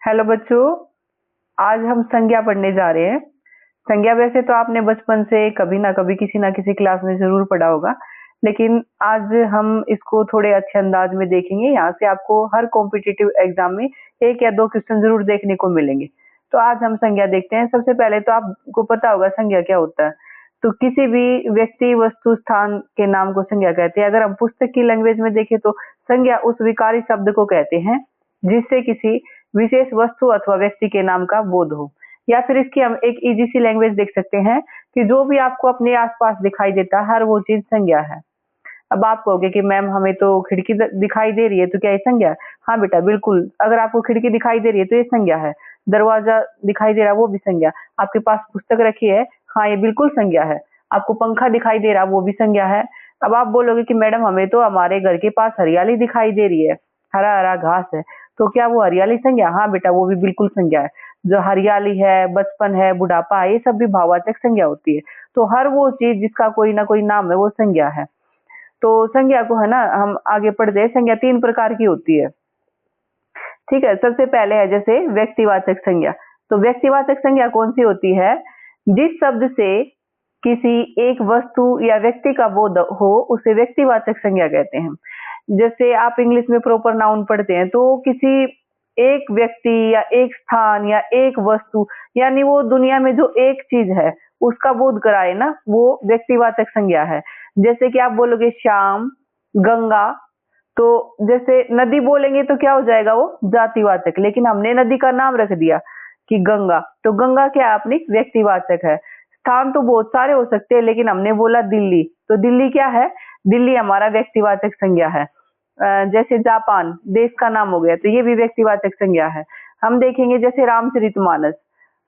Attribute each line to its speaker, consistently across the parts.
Speaker 1: Hello बच्चों, आज हम संज्ञा पढ़ने जा रहे हैं। संज्ञा वैसे तो आपने बचपन से कभी ना कभी किसी ना किसी क्लास में जरूर पढ़ा होगा, लेकिन आज हम इसको थोड़े अच्छे अंदाज में देखेंगे। यहाँ से आपको हर कॉम्पिटिटिव एग्जाम में एक या दो क्वेश्चन जरूर देखने को मिलेंगे। तो आज हम संज्ञा देखते हैं। सबसे पहले तो आपको पता होगा संज्ञा क्या होता है। तो किसी भी व्यक्ति, वस्तु, स्थान के नाम को संज्ञा कहते हैं। अगर हम पुस्तक की लैंग्वेज में देखें तो संज्ञा उस विकारी शब्द को कहते हैं जिससे किसी विशेष वस्तु अथवा व्यक्ति के नाम का बोध हो। या फिर इसकी हम एक इजी सी लैंग्वेज देख सकते हैं कि जो भी आपको अपने आसपास दिखाई देता है हर वो चीज संज्ञा है। अब आप कहोगे कि मैम हमें तो खिड़की दिखाई दे रही है, तो क्या ये संज्ञा है? हाँ बेटा बिल्कुल, अगर आपको खिड़की दिखाई दे रही है तो ये संज्ञा है। दरवाजा दिखाई दे रहा है वो भी संज्ञा। आपके पास पुस्तक रखी है, हाँ ये बिल्कुल संज्ञा है। आपको पंखा दिखाई दे रहा वो भी संज्ञा है। अब आप बोलोगे कि मैडम हमें तो हमारे घर के पास हरियाली दिखाई दे रही है, हरा हरा घास है, तो क्या वो हरियाली संज्ञा? हाँ बेटा वो भी बिल्कुल संज्ञा है। जो हरियाली है, बचपन है, बुढ़ापा है, ये सब भी भाववाचक संज्ञा होती है। तो हर वो चीज जिसका कोई ना कोई नाम है वो संज्ञा है। तो संज्ञा को है ना, हम आगे पढ़ते हैं। संज्ञा तीन प्रकार की होती है, ठीक है। सबसे पहले है जैसे व्यक्तिवाचक संज्ञा। तो व्यक्तिवाचक संज्ञा कौन सी होती है? जिस शब्द से किसी एक वस्तु या व्यक्ति का बोध हो उसे व्यक्तिवाचक संज्ञा कहते हैं। जैसे आप इंग्लिश में प्रॉपर नाउन पढ़ते हैं तो किसी एक व्यक्ति या एक स्थान या एक वस्तु, यानी वो दुनिया में जो एक चीज है उसका बोध कराए ना, वो व्यक्तिवाचक संज्ञा है। जैसे कि आप बोलोगे श्याम, गंगा, तो जैसे नदी बोलेंगे तो क्या हो जाएगा? वो जातिवाचक। लेकिन हमने नदी का नाम रख दिया कि गंगा, तो गंगा क्या है? अपनी व्यक्तिवाचक है। स्थान तो बहुत सारे हो सकते हैं, लेकिन हमने बोला दिल्ली, तो दिल्ली क्या है? दिल्ली हमारा व्यक्तिवाचक संज्ञा है। जैसे जापान देश का नाम हो गया, तो ये भी व्यक्तिवाचक संज्ञा है। हम देखेंगे जैसे रामचरितमानस,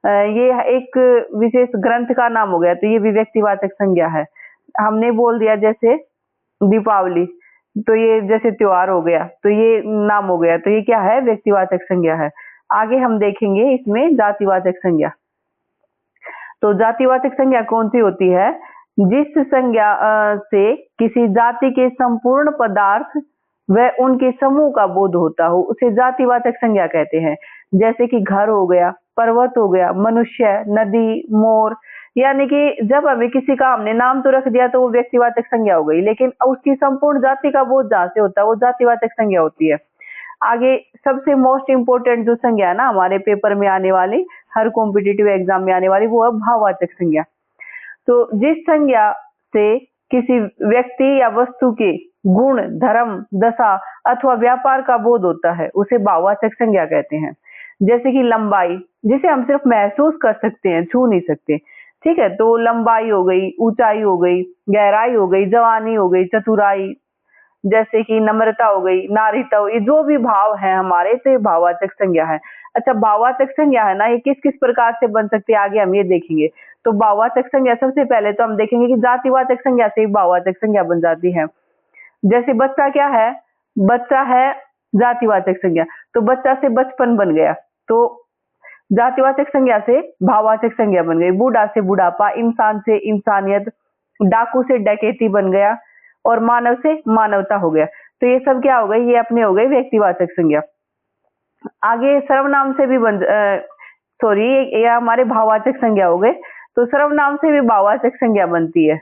Speaker 1: ये एक विशेष ग्रंथ का नाम हो गया, तो ये भी व्यक्तिवाचक संज्ञा है। हमने बोल दिया जैसे दीपावली, तो ये जैसे त्योहार हो गया, तो ये नाम हो गया, तो ये क्या है? व्यक्तिवाचक संज्ञा है। आगे हम देखेंगे इसमें जातिवाचक संज्ञा। तो जातिवाचक संज्ञा कौन सी होती है? जिस संज्ञा से किसी जाति के संपूर्ण पदार्थ व उनके समूह का बोध होता हो उसे जातिवाचक संज्ञा कहते हैं। जैसे कि घर हो गया, पर्वत हो गया, मनुष्य, नदी, मोर। यानी कि जब हमें किसी का हमने नाम तो रख दिया तो वो व्यक्तिवाचक संज्ञा हो गई, लेकिन उसकी संपूर्ण जाति का बोध जहाँ से होता है वो जातिवाचक संज्ञा होती है। आगे सबसे मोस्ट इम्पोर्टेंट जो संज्ञा है ना हमारे पेपर में आने वाली, हर कॉम्पिटिटिव एग्जाम में आने वाली, वो है भाववाचक संज्ञा। तो जिस संज्ञा से किसी व्यक्ति या वस्तु के गुण, धर्म, दशा अथवा व्यापार का बोध होता है उसे भाववाचक संज्ञा कहते हैं। जैसे कि लंबाई, जिसे हम सिर्फ महसूस कर सकते हैं, छू नहीं सकते, ठीक है। तो लंबाई हो गई, ऊंचाई हो गई, गहराई हो गई, जवानी हो गई, चतुराई, जैसे कि नम्रता हो गई, नारीता हो, ये जो भी भाव है हमारे, तो ये भाववाचक संज्ञा है। अच्छा, भाववाचक संज्ञा है ना, ये किस किस प्रकार से बन सकती है आगे हम ये देखेंगे। तो भाववाचक संज्ञा सबसे पहले तो हम देखेंगे कि जातिवाचक संज्ञा से भाववाचक संज्ञा बन जाती है। जैसे बच्चा क्या है? बच्चा है जातिवाचक संज्ञा, तो बच्चा से बचपन बन गया, तो जातिवाचक संज्ञा से भाववाचक संज्ञा बन गई। बूढ़ा से बुढ़ापा, इंसान से इंसानियत, डाकू से डकैती बन गया, और मानव से मानवता हो गया। तो ये सब क्या हो गई? ये अपने हो गई व्यक्तिवाचक संज्ञा। आगे सर्वनाम से भी सॉरी, ये हमारे भाववाचक संज्ञा हो गए। तो सर्वनाम से भी भाववाचक संज्ञा बनती है।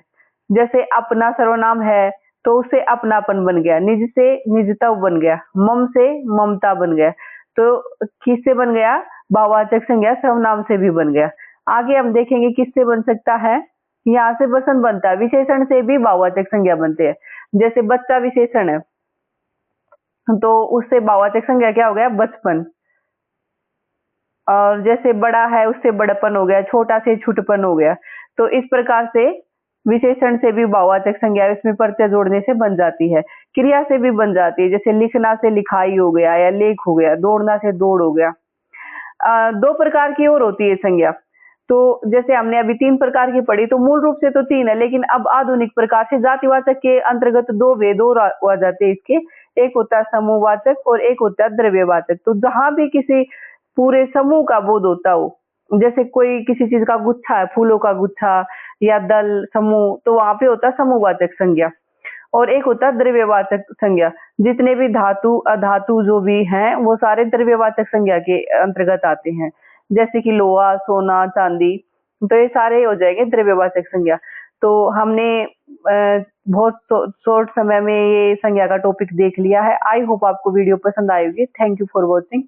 Speaker 1: जैसे अपना सर्वनाम है तो उससे अपनापन बन गया, निज से निजता बन गया, मम से ममता बन गया। तो किससे बन गया? भाववाचक संज्ञा सर्वनाम से भी बन गया। आगे हम देखेंगे किससे बन सकता है। यहाँ से वचन बनता है, विशेषण से भी भाववाचक संज्ञा बनते हैं। जैसे बच्चा विशेषण है, तो उससे भाववाचक संज्ञा क्या हो गया? बचपन। और जैसे बड़ा है उससे बड़पन हो गया, छोटा से छुटपन हो गया। तो इस प्रकार से विशेषण से भी भाववाचक संज्ञा इसमें प्रत्यय जोड़ने से बन जाती है। क्रिया से भी बन जाती है, जैसे लिखना से लिखाई हो गया या लेख हो गया, दौड़ना से दौड़ हो गया। दो प्रकार की और होती है संज्ञा। तो जैसे हमने अभी तीन प्रकार की पढ़ी, तो मूल रूप से तो तीन है, लेकिन अब आधुनिक प्रकार से जातिवाचक के अंतर्गत दो भेद और आ जाते हैं इसके। एक होता है समूहवाचक और एक होता है द्रव्यवाचक। तो जहां भी किसी पूरे समूह का बोध होता हो, जैसे कोई किसी चीज का गुच्छा है, फूलों का गुच्छा या दल, समूह, तो वहां पे होता है समूहवाचक संज्ञा। और एक होता है द्रव्यवाचक संज्ञा। जितने भी धातु अधातु जो भी हैं वो सारे द्रव्यवाचक संज्ञा के अंतर्गत आते हैं, जैसे कि लोहा, सोना, चांदी, तो ये सारे हो जाएंगे द्रव्यवाचक संज्ञा। तो हमने बहुत शॉर्ट समय में ये संज्ञा का टॉपिक देख लिया है। आई होप आपको वीडियो पसंद आएगी। Thank you for watching.